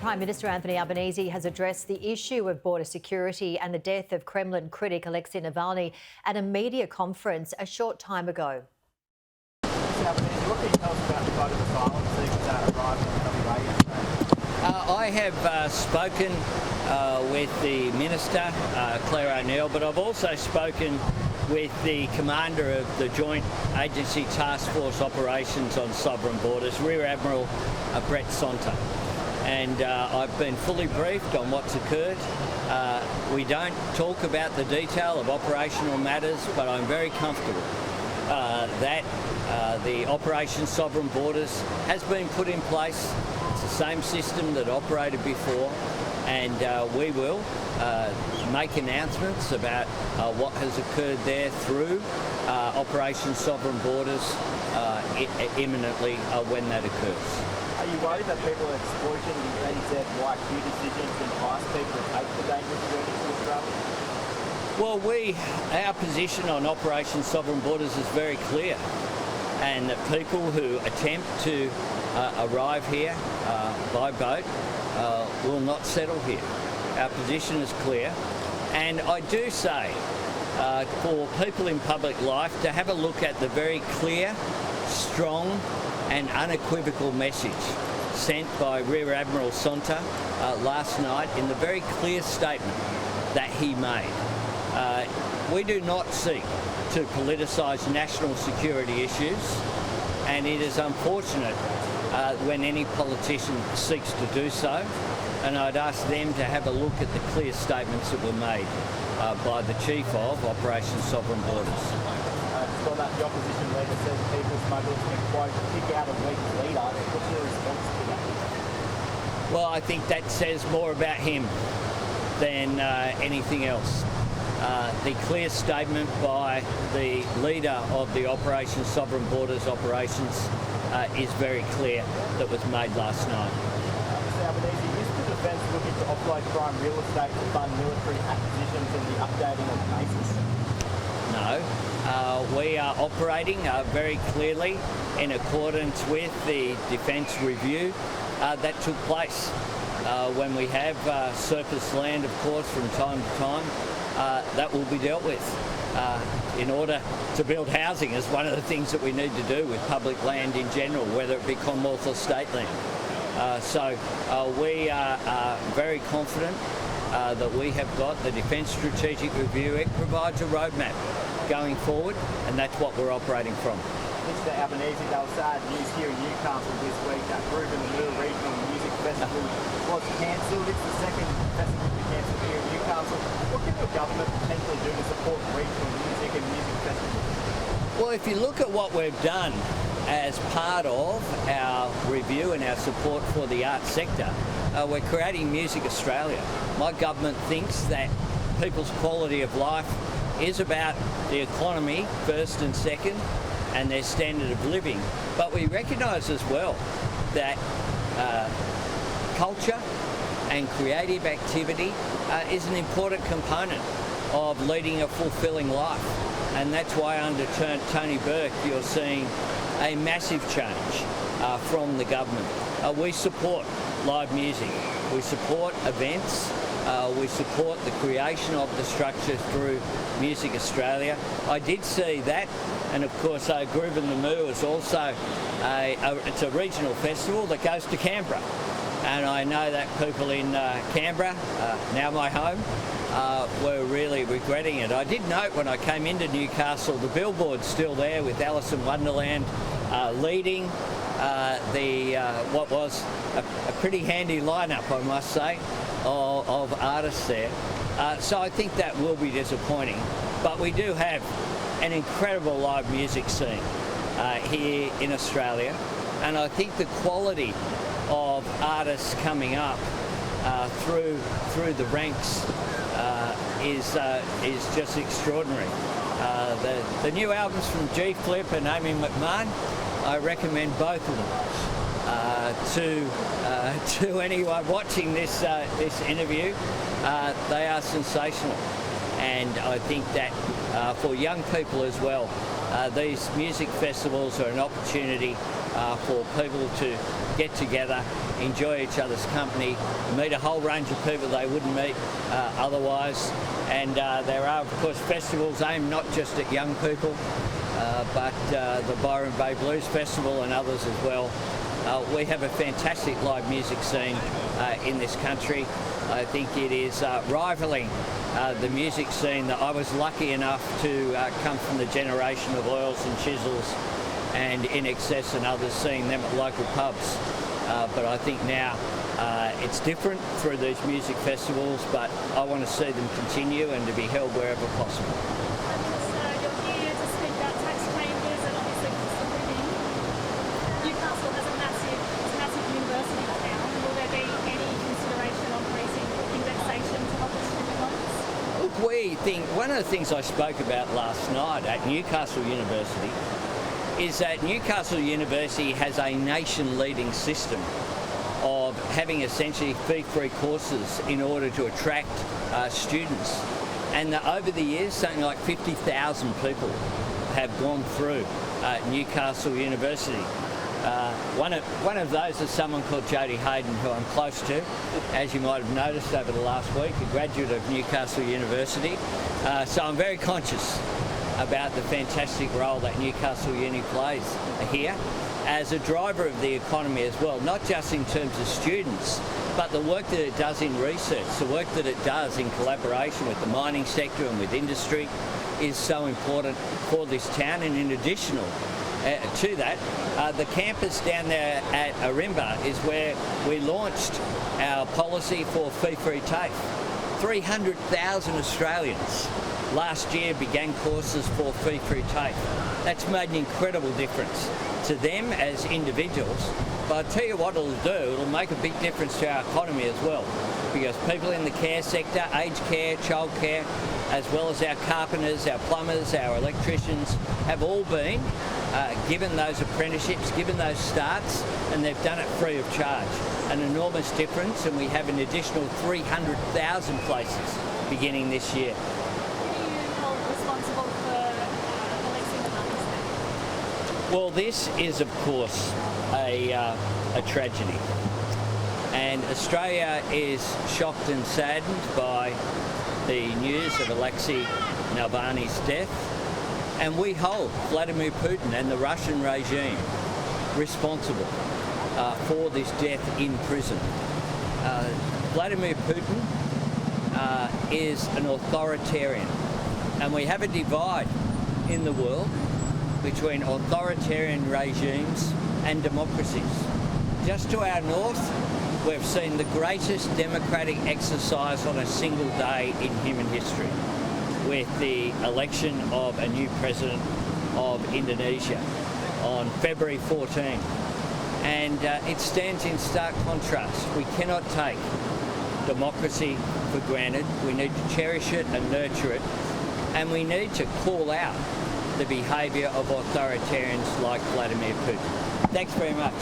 Prime Minister Anthony Albanese has addressed the issue of border security and the death of Kremlin critic Alexei Navalny at a media conference a short time ago. Mr. Albanese, what can you tell us about the vote of asylum seekers arriving in WA yesterday? I have spoken with the Minister, Claire O'Neill, but I've also spoken with the Commander of the Joint Agency Task Force Operations on Sovereign Borders, Rear Admiral Brett Sonta. And I've been fully briefed on what's occurred. We don't talk about the detail of operational matters, but I'm very comfortable that the Operation Sovereign Borders has been put in place. It's the same system that operated before, and we will make announcements about what has occurred there through Operation Sovereign Borders imminently when that occurs. Are you worried that people are exploiting the AZYQ decisions and ask people to take the dangerous journey to Australia? Well, our position on Operation Sovereign Borders is very clear, and that people who attempt to arrive here by boat will not settle here. Our position is clear, and I do say for people in public life to have a look at the very clear, strong and unequivocal message sent by Rear Admiral Sonta last night in the very clear statement that he made. We do not seek to politicise national security issues, and it is unfortunate when any politician seeks to do so, and I'd ask them to have a look at the clear statements that were made by the Chief of Operation Sovereign Borders. So that the opposition leader says people smugglers can, quote, pick out a weak leader. What's your response to that? Well, I think that says more about him than anything else. The clear statement by the leader of the Operation Sovereign Borders operations is very clear that was made last night. Mr. Albanese, is the defence looking to offload prime real estate to fund military acquisitions and the updating of bases? No. We are operating very clearly in accordance with the defence review that took place. When we have surplus land, of course, from time to time, that will be dealt with. In order to build housing is one of the things that we need to do with public land in general, whether it be Commonwealth or state land. So we are very confident that we have got the Defence Strategic Review. It provides a roadmap going forward, and that's what we're operating from. Mr. Albanese, there was sad news here in Newcastle this week that Kremlin Regional Music Festival was cancelled. It's the second festival to be cancelled here in Newcastle. What can your government potentially do to support regional music and music festivals? Well, if you look at what we've done as part of our review and our support for the arts sector, we're creating Music Australia. My government thinks that people's quality of life is about the economy first and second, and their standard of living. But we recognise as well that culture and creative activity is an important component of leading a fulfilling life. And that's why under Tony Burke you're seeing a massive change from the government. We support live music, we support events, we support the creation of the structure through Music Australia. I did see that, and of course Groove in the Moo is also it's a regional festival that goes to Canberra, and I know that people in Canberra, now my home, were really regretting it. I did note when I came into Newcastle the billboard's still there with Alice in Wonderland leading what was a pretty handy lineup, I must say, of artists there. So I think that will be disappointing. But we do have an incredible live music scene here in Australia, and I think the quality of artists coming up through the ranks is just extraordinary. The new albums from G Flip and Amy McMahon, I recommend both of them to anyone watching this interview. They are sensational, and I think that for young people as well, these music festivals are an opportunity for people to get together, enjoy each other's company, meet a whole range of people they wouldn't meet otherwise. And there are, of course, festivals aimed not just at young people, but the Byron Bay Blues Festival and others as well. We have a fantastic live music scene in this country. I think it is rivaling the music scene that I was lucky enough to come from the generation of Oils and Chisels and In Excess and others, seeing them at local pubs. But I think now it's different through these music festivals, but I want to see them continue and to be held wherever possible. You're here to speak about tax changes and obviously cost of living. Newcastle has a massive university town. Will there be any consideration on raising indexation to help with student loans? Look, we think one of the things I spoke about last night at Newcastle University is that Newcastle University has a nation-leading system of having essentially fee-free courses in order to attract students. And over the years, something like 50,000 people have gone through Newcastle University. One of those is someone called Jodie Hayden, who I'm close to, as you might have noticed over the last week, a graduate of Newcastle University. So I'm very conscious about the fantastic role that Newcastle Uni plays here as a driver of the economy as well, not just in terms of students, but the work that it does in research, the work that it does in collaboration with the mining sector and with industry is so important for this town. And in addition to that, the campus down there at Arimba is where we launched our policy for fee-free TAFE. 300,000 Australians last year began courses for fee-free TAFE. That's made an incredible difference to them as individuals, but I'll tell you what it'll do, it'll make a big difference to our economy as well, because people in the care sector, aged care, child care, as well as our carpenters, our plumbers, our electricians, have all been given those apprenticeships, given those starts, and they've done it free of charge. An enormous difference, and we have an additional 300,000 places beginning this year. Responsible for Alexei Navalny's death? Well, this is, of course, a tragedy. And Australia is shocked and saddened by the news of Alexei Navalny's death. And we hold Vladimir Putin and the Russian regime responsible for this death in prison. Vladimir Putin is an authoritarian. And we have a divide in the world between authoritarian regimes and democracies. Just to our north, we've seen the greatest democratic exercise on a single day in human history, with the election of a new president of Indonesia on February 14. And it stands in stark contrast. We cannot take democracy for granted. We need to cherish it and nurture it. And we need to call out the behaviour of authoritarians like Vladimir Putin. Thanks very much.